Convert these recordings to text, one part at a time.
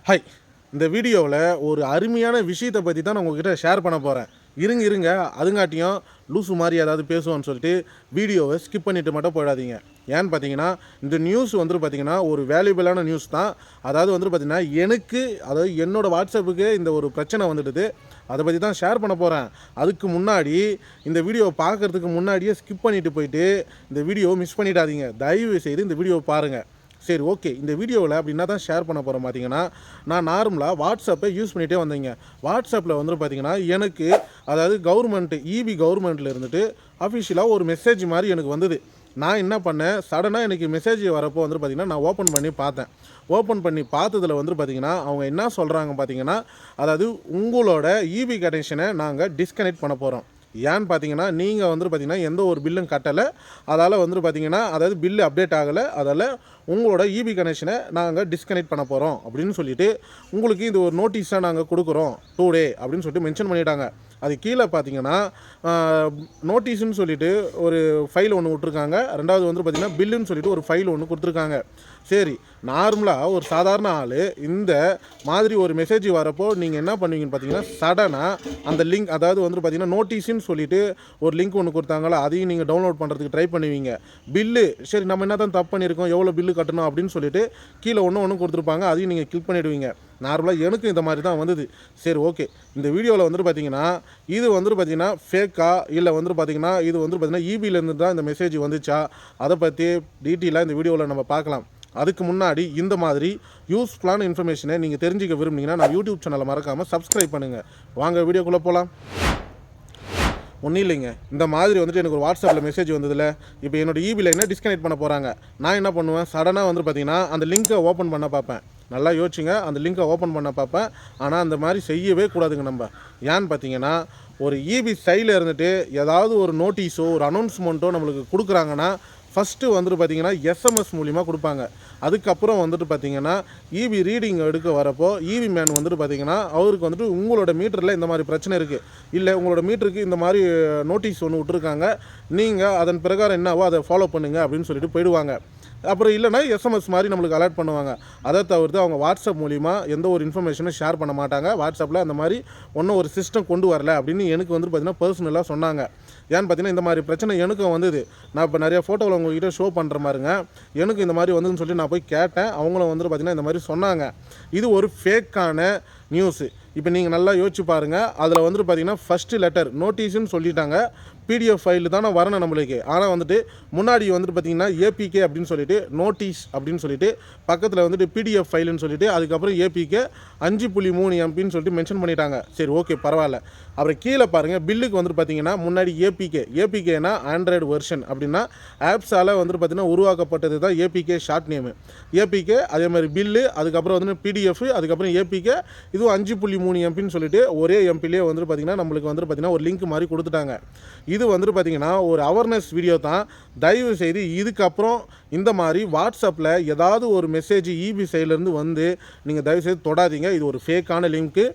Hi. இந்த வீடியோவில் ஒரு அருமையான விஷயத்தை பற்றி தான் நான் உங்ககிட்ட ஷேர் பண்ண போகிறேன். இருங்க அதுங்காட்டியும் லூசு மாதிரி ஏதாவது பேசுவோன்னு சொல்லிட்டு வீடியோவை ஸ்கிப் பண்ணிவிட்டு மட்டும் போயிடாதீங்க. ஏன்னு பார்த்தீங்கன்னா இந்த நியூஸ் பார்த்தீங்கன்னா ஒரு வேல்யூபிளான நியூஸ் தான். அதாவது பார்த்தீங்கன்னா எனக்கு அதாவது என்னோடய வாட்ஸ்அப்புக்கு இந்த ஒரு பிரச்சனை வந்துடுது. அதை பற்றி தான் ஷேர் பண்ண போகிறேன். அதுக்கு முன்னாடி இந்த வீடியோவை பார்க்குறதுக்கு முன்னாடியே ஸ்கிப் பண்ணிவிட்டு போயிட்டு இந்த வீடியோவை மிஸ் பண்ணிடாதீங்க. தயவு செய்து இந்த வீடியோவை பாருங்கள். சரி, ஓகே. இந்த வீடியோவில் அப்படின்னா தான் ஷேர் பண்ண போகிறேன். பார்த்தீங்கன்னா நான் நார்மலாக வாட்ஸ்அப்பை யூஸ் பண்ணிகிட்டே வந்தேங்க. வாட்ஸ்அப்பில் பார்த்தீங்கன்னா எனக்கு அதாவது கவர்மெண்ட்டில் இருந்துட்டு அஃபிஷியலாக ஒரு மெசேஜ் மாதிரி எனக்கு வந்தது. நான் என்ன பண்ணேன், சடனாக எனக்கு மெசேஜ் வரப்போ பார்த்தீங்கன்னா நான் ஓப்பன் பண்ணி பார்த்தேன். ஓப்பன் பண்ணி பார்த்ததில் பார்த்தீங்கன்னா அவங்க என்ன சொல்கிறாங்க பார்த்தீங்கன்னா, அதாவது உங்களோட இபி கனெக்ஷனை நாங்கள் டிஸ்கனெக்ட் பண்ண போகிறோம். ஏன்னு பார்த்தீங்கன்னா நீங்கள் பார்த்தீங்கன்னா எந்த ஒரு பில்லும் கட்டலை. அதால் பார்த்தீங்கன்னா அதாவது பில்லு அப்டேட் ஆகலை. அதால் உங்களோட இபி கனெக்ஷனை நாங்கள் டிஸ்கனெக்ட் பண்ண போகிறோம் அப்படின்னு சொல்லிவிட்டு உங்களுக்கு இது ஒரு நோட்டீஸாக நாங்கள் கொடுக்குறோம் 2 டே அப்படின்னு சொல்லிட்டு மென்ஷன் பண்ணிட்டாங்க. அது கீழே பார்த்தீங்கன்னா நோட்டீஸ்ன்னு சொல்லிவிட்டு ஒரு ஃபைல் ஒன்று விட்ருக்காங்க. ரெண்டாவது பார்த்தீங்கன்னா பில்லுன்னு சொல்லிட்டு ஒரு ஃபைல் ஒன்று கொடுத்துருக்காங்க. சரி, நார்மலாக ஒரு சாதாரண ஆள் இந்த மாதிரி ஒரு மெசேஜ் வரப்போ நீங்கள் என்ன பண்ணுவீங்கன்னு பார்த்தீங்கன்னா சடனாக அந்த லிங்க் அதாவது பார்த்தீங்கன்னா நோட்டீஸ்ன்னு சொல்லிவிட்டு ஒரு லிங்க் ஒன்று கொடுத்தாங்களா அதையும் நீங்கள் டவுன்லோட் பண்ணுறதுக்கு ட்ரை பண்ணுவீங்க. பில்லு சரி நம்ம என்ன தான் தப்பு பண்ணியிருக்கோம், எவ்வளோ பில்லு கட்டணும் அப்படின்னு சொல்லிட்டு கீழே ஒன்று கொடுத்துருப்பாங்க. அதையும் நீங்கள் கிளிக் பண்ணிவிடுவீங்க. நார்மலாக எனக்கு இந்த மாதிரி தான் வந்தது. சரி, ஓகே. இந்த வீடியோவில் பார்த்தீங்கன்னா இது பார்த்தீங்கன்னா ஃபேக்கா இல்லை பார்த்தீங்கன்னா இது பார்த்தீங்கன்னா இபியிலேருந்து தான் இந்த மெசேஜ் வந்துச்சா அதை பற்றி டீட்டெயிலாக இந்த வீடியோவில் நம்ம பார்க்கலாம். அதுக்கு முன்னாடி இந்த மாதிரி யூஸ்ஃபுல்லான இன்ஃபர்மேஷனை நீங்கள் தெரிஞ்சிக்க விரும்புனீங்கன்னா நான் யூடியூப் சேனலை மறக்காமல் சப்ஸ்கிரைப் பண்ணுங்கள். வாங்க வீடியோக்குள்ளே போகலாம். ஒன்றும் இல்லைங்க, இந்த மாதிரி எனக்கு ஒரு வாட்ஸ்அப்பில் மெசேஜ் வந்ததில்ல. இப்போ என்னோடய இபி லைனை டிஸ்கனெக்ட் பண்ண போகிறாங்க. நான் என்ன பண்ணுவேன், சடனாக பார்த்தீங்கன்னா அந்த லிங்க்கை ஓப்பன் பண்ண பார்ப்பேன். நல்லா யோசிச்சுங்க, அந்த லிங்க்கை ஓப்பன் பண்ண பார்ப்பேன். ஆனால் அந்த மாதிரி செய்யவே கூடாதுங்க நம்ம. ஏன்னு பார்த்தீங்கன்னா ஒரு இபி சைடில் இருந்துட்டு ஏதாவது ஒரு நோட்டீஸோ ஒரு அனௌன்ஸ்மெண்ட்டோ நம்மளுக்கு கொடுக்குறாங்கன்னா ஃபஸ்ட்டு பார்த்தீங்கன்னா எஸ்எம்எஸ் மூலிமா கொடுப்பாங்க. அதுக்கப்புறம் பார்த்தீங்கன்னா இபி ரீடிங் எடுக்க வரப்போ இபி மேன் பார்த்தீங்கன்னா அவருக்கு உங்களோட மீட்டரில் இந்த மாதிரி பிரச்சனை இருக்குது, இல்லை உங்களோட மீட்டருக்கு இந்த மாதிரி நோட்டீஸ் ஒன்று விட்டுருக்காங்க, நீங்கள் அதன் பிரகாரம் என்னவோ அதை ஃபாலோ பண்ணுங்கள் அப்படின்னு சொல்லிட்டு போயிடுவாங்க. அப்புறம் இல்லைனா எஸ்எம்எஸ் மாதிரி நம்மளுக்கு அலர்ட் பண்ணுவாங்க. அதை தவிர்த்து அவங்க வாட்ஸ்அப் மூலிமா எந்த ஒரு இன்ஃபர்மேஷனும் ஷேர் பண்ண மாட்டாங்க. வாட்ஸ்அப்பில் அந்த மாதிரி ஒன்றும் ஒரு சிஸ்டம் கொண்டு வரல அப்படின்னு எனக்கு பார்த்தீங்கன்னா பர்சனலாக சொன்னாங்க. ஏன்னு பார்த்தீங்கன்னா இந்த மாதிரி பிரச்சனை எனக்கும் வந்தது. நான் இப்போ நிறைய ஃபோட்டோவில் உங்கள்கிட்ட ஷோ பண்ணுற மாதிரிங்க எனக்கு இந்த மாதிரி வந்ததுன்னு சொல்லி நான் போய் கேட்டேன். அவங்களும் பார்த்தீங்கன்னா இந்த மாதிரி சொன்னாங்க. இது ஒரு ஃபேக்கான நியூஸு. இப்போ நீங்கள் நல்லா யோசிச்சு பாருங்கள். அதில் பார்த்தீங்கன்னா ஃபஸ்ட்டு லெட்டர் நோட்டீஸ்ன்னு சொல்லிட்டாங்க. பிடிஎஃப் ஃபைல் தானே வரணும் நம்மளுக்கு. ஆனால் முன்னாடி பார்த்தீங்கன்னா ஏபிகே அப்படின்னு சொல்லிட்டு நோட்டீஸ் அப்படின்னு சொல்லிட்டு பக்கத்தில் பிடிஎஃப் ஃபைலுன்னு சொல்லிட்டு அதுக்கப்புறம் ஏபிகே 5.3 MBன்னு சொல்லிட்டு மென்ஷன் பண்ணிட்டாங்க. சரி, ஓகே, பரவாயில்ல. அப்புறம் கீழே பாருங்கள் பில்லுக்கு பார்த்தீங்கன்னா முன்னாடி ஏபிகேனா ஆண்ட்ராய்டு வெர்ஷன் அப்படின்னா ஆப்ஸால் பார்த்தீங்கன்னா உருவாக்கப்பட்டது தான் ஏபிகே ஷார்ட் நேமு. ஏபிகே அதே மாதிரி பில்லு அதுக்கப்புறம் பிடிஎஃப் அதுக்கப்புறம் ஏபிகே இதுவும் 5.3 MBன்னு சொல்லிட்டு ஒரே எம்பிலே பார்த்தீங்கன்னா நம்மளுக்கு பார்த்தீங்கன்னா ஒரு லிங்க் மாதிரி கொடுத்துட்டாங்க. இது பார்த்தீங்கன்னா ஒரு அவேர்னஸ் வீடியோ தான். தயவு செய்து இதுக்கப்புறம் இந்த மாதிரி வாட்ஸ்அப்பில் ஏதாவது ஒரு மெசேஜ் இபி சைட்லேருந்து நீங்கள் தயவுசெய்து தொடாதீங்க. இது ஒரு ஃபேக்கான லிங்க்கு.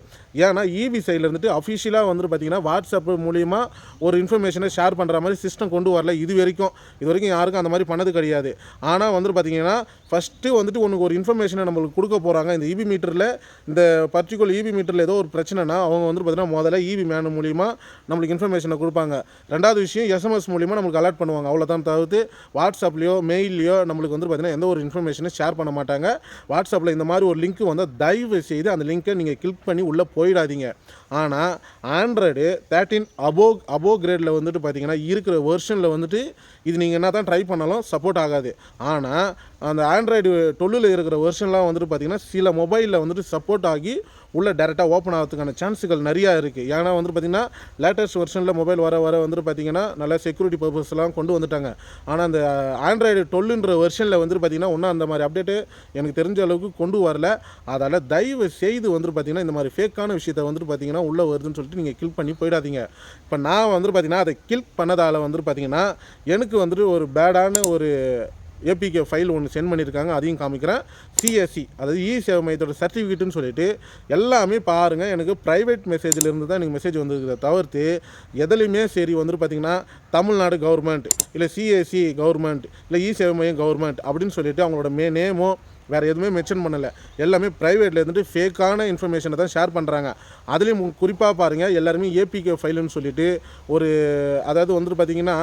ஏன்னா இபி சைட்லேருந்துட்டு அஃபிஷியலாக பார்த்தீங்கன்னா வாட்ஸ்அப் மூலிமா ஒரு இன்ஃபர்மேஷனை ஷேர் பண்ணுற மாதிரி சிஸ்டம் கொண்டு வரல. இது வரைக்கும் யாருக்கும் அந்த மாதிரி பண்ணது கிடையாது. ஆனால் பார்த்தீங்கன்னா ஃபஸ்ட்டு உனக்கு ஒரு இன்ஃபர்மேஷனை நம்மளுக்கு கொடுக்க போகிறாங்க. இந்த இபி மீட்டரில் இந்த பர்டிகுலர் இபி மீட்டரில் ஏதோ ஒரு பிரச்சனைனா அவங்க பார்த்தீங்கன்னா முதல்ல இபி மேன் மூலிமா நம்மளுக்கு இன்ஃபர்மேஷனை கொடுப்பாங்க. ரெண்டாவது விஷயம் எஸ்எம்எஸ் மூலிமா நம்மளுக்கு அலர்ட் பண்ணுவாங்க. அவ்வளோதான். தவிர்த்து வாட்ஸ்அப்லையோ மெயிலையோ நம்மளுக்கு பார்த்தீங்கன்னா எந்த ஒரு இன்ஃபர்மேஷனை ஷேர் பண்ண மாட்டாங்க. வாட்ஸ்அப்பில் இந்த மாதிரி ஒரு லிங்க் வந்தால் தயவு செய்து அந்த லிங்க்கை நீங்கள் கிளிக் பண்ணி உள்ளே போயிடாதீங்க. ஆனால் ஆண்ட்ராய்டு 13 அபோவ் கிரேடில் பார்த்தீங்கன்னா இருக்கிற வெர்ஷனில் இது நீங்கள் என்ன தான் ட்ரை பண்ணாலும் சப்போர்ட் ஆகாது. ஆனால் அந்த ஆண்ட்ராய்டு 12 இருக்கிற வெர்ஷன்லாம் பார்த்தீங்கன்னா சில மொபைலில் சப்போர்ட் ஆகி உள்ளே டேரெக்டாக ஓப்பன் ஆகிறதுக்கான சான்ஸுகள் நிறையா இருக்குது. ஏன்னா பார்த்தீங்கன்னா லேட்டஸ்ட் வெர்ஷனில் மொபைல் வர பார்த்தீங்கன்னா நல்ல செக்யூரிட்டி பர்பஸ்லாம் கொண்டு வந்துட்டாங்க. ஆனால் அந்த ஆண்ட்ராய்டு 12ன்ற வெர்ஷனில் பார்த்தீங்கன்னா ஒன்றும் அந்த மாதிரி அப்டேட்டு எனக்கு தெரிஞ்ச அளவுக்கு கொண்டு வரல. அதால் தயவு செய்து பார்த்தீங்கன்னா இந்த மாதிரி ஃபேக்கான விஷயத்தை பார்த்தீங்கன்னா உள்ளே வருதுன்னு சொல்லிட்டு நீங்கள் கிளிக் பண்ணி போயிடாதீங்க. இப்போ நான் பார்த்தீங்கன்னா அதை கிளிக் பண்ணதால் பார்த்தீங்கன்னா எனக்கு ஒரு பேடான ஒரு ஏபிகே ஃபைல் ஒன்று சென்ட் பண்ணியிருக்காங்க. அதையும் காமிக்கிறேன். சிஎஸ்சி அதாவது இ சேவை மையத்தோட சர்டிஃபிகேட்டுன்னு சொல்லிட்டு எல்லாமே பாருங்கள். எனக்கு ப்ரைவேட் மெசேஜில் இருந்து தான் எனக்கு மெசேஜ் வந்திருக்கிறத தவிர்த்து எதுலையுமே சரி பார்த்திங்கன்னா தமிழ்நாடு கவர்மெண்ட் இல்லை சிஎஸ்சி கவர்மெண்ட் இல்லை இ சேவை மையம் கவர்மெண்ட் அப்படின்னு சொல்லிட்டு அவங்களோட நேமோ வேறு எதுவுமே மென்ஷன் பண்ணலை. எல்லாமே ப்ரைவேட்டில் இருந்துட்டு ஃபேக்கான இன்ஃபர்மேஷனை தான் ஷேர் பண்ணுறாங்க. அதுலேயும் குறிப்பாக பாருங்கள், எல்லாருமே ஏபிகே ஃபைலுன்னு சொல்லிட்டு அதாவது வந்துட்டு பார்த்தீங்கன்னா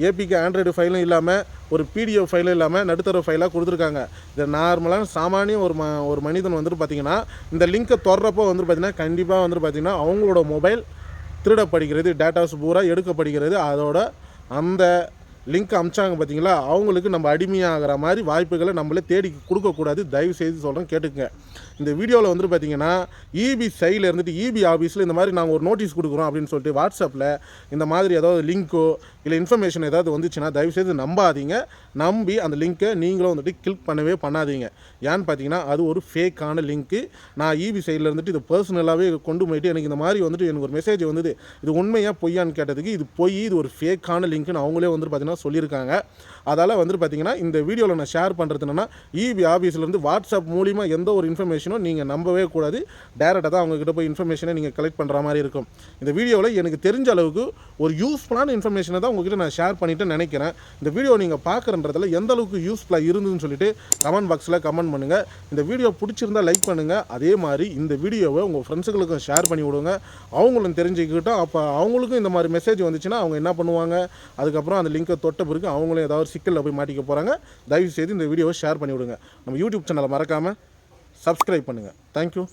ஏபிகே ஆண்ட்ராய்டு ஃபைலும் இல்லாமல் ஒரு பிடிஎஃப் ஃபைலும் இல்லாமல் நடுத்தர ஃபைலாக கொடுத்துருக்காங்க. இது நார்மலான சாமானிய ஒரு மனிதன் வந்துட்டு பார்த்தீங்கன்னா இந்த லிங்க்கை தொடரப்போ வந்துட்டு பார்த்தீங்கன்னா கண்டிப்பாக வந்துட்டு பார்த்தீங்கன்னா அவங்களோட மொபைல் திருடப்படுகிறது, டேட்டாஸ் பூரா எடுக்கப்படுகிறது. அதோட அந்த லிங்க் அமிச்சாங்க பார்த்தீங்களா, அவங்களுக்கு நம்ம அடிமையாகிற மாதிரி வாய்ப்புகளை நம்மளே தேடி கொடுக்கக்கூடாது. தயவு செய்து சொல்கிறேன், கேட்டுக்குங்க. இந்த வீடியோவில் வந்துட்டு பார்த்தீங்கன்னா இபி சைடில் இருந்துட்டு இபி ஆஃபீஸில் இந்த மாதிரி நாங்கள் ஒரு நோட்டீஸ் கொடுக்குறோம் அப்படின்னு சொல்லிட்டு வாட்ஸ்அப்பில் இந்த மாதிரி ஏதாவது லிங்க்கோ இல்லை இன்ஃபர்மேஷன் ஏதாவது வந்துச்சுன்னா தயவுசெய்து நம்பாதீங்க. நம்பி அந்த லிங்க்கை நீங்களும் வந்துட்டு கிளிக் பண்ணவே பண்ணாதீங்க. ஏன்னு பார்த்தீங்கன்னா அது ஒரு ஃபேக்கான லிங்க்கு. நான் இபி சைடில் இருந்துட்டு இது பர்சனலாகவே கொண்டு போயிட்டு எனக்கு இந்த மாதிரி வந்துட்டு எனக்கு ஒரு மெசேஜ் வந்தது, இது உண்மையாக பொய்யான்னு கேட்டதுக்கு இது பொய், இது ஒரு ஃபேக்கான லிங்க்குன்னு அவங்களே வந்துட்டு பார்த்தீங்கன்னா சொல்லியிருக்காங்க. அதால் வந்துட்டு பார்த்தீங்கன்னா இந்த வீடியோவில் நான் ஷேர் பண்ணுறது என்னென்னா இபி ஆஃபீஸ்லேருந்து வாட்ஸ்அப் மூலிமா எந்த ஒரு இன்ஃபர்மேஷனும் நீங்கள் நம்பவே கூடாது. டேரெக்டாக தான் அவங்ககிட்ட போய் இன்ஃபர்மேஷனை நீங்கள் கலெக்ட் பண்ணுற மாதிரி இருக்கும். இந்த வீடியோவில் எனக்கு தெரிஞ்ச அளவுக்கு ஒரு யூஸ்ஃபுல்லான இன்ஃபர்மேஷனை தான் உங்ககிட்ட நான் ஷேர் பண்ணிவிட்டு நினைக்கிறேன். இந்த வீடியோ நீங்கள் பார்க்குறன்றதுல எந்த அளவுக்கு யூஸ்ஃபுல்லாக இருந்துன்னு சொல்லிட்டு கமெண்ட் பாக்ஸில் கமெண்ட் பண்ணுங்கள். இந்த வீடியோ பிடிச்சிருந்தால் லைக் பண்ணுங்கள். அதே மாதிரி இந்த வீடியோவை உங்கள் ஃப்ரெண்ட்ஸுகளுக்கும் ஷேர் பண்ணி விடுங்க. அவங்களும் தெரிஞ்சுக்கிட்டோம். அப்போ அவங்களுக்கும் இந்த மாதிரி மெசேஜ் வந்துச்சுன்னா அவங்க என்ன பண்ணுவாங்க, அதுக்கப்புறம் அந்த லிங்கை தொட்ட பிறகு அவங்களும் ஏதாவது சிக்கலில் போய் மாட்டிக்க போகிறாங்க. தயவு செய்து இந்த வீடியோவை ஷேர் பண்ணி விடுங்க. நம்ம யூடியூப் சேனலை மறக்காமல் சப்ஸ்கிரைப் பண்ணுங்கள். தேங்க்யூ.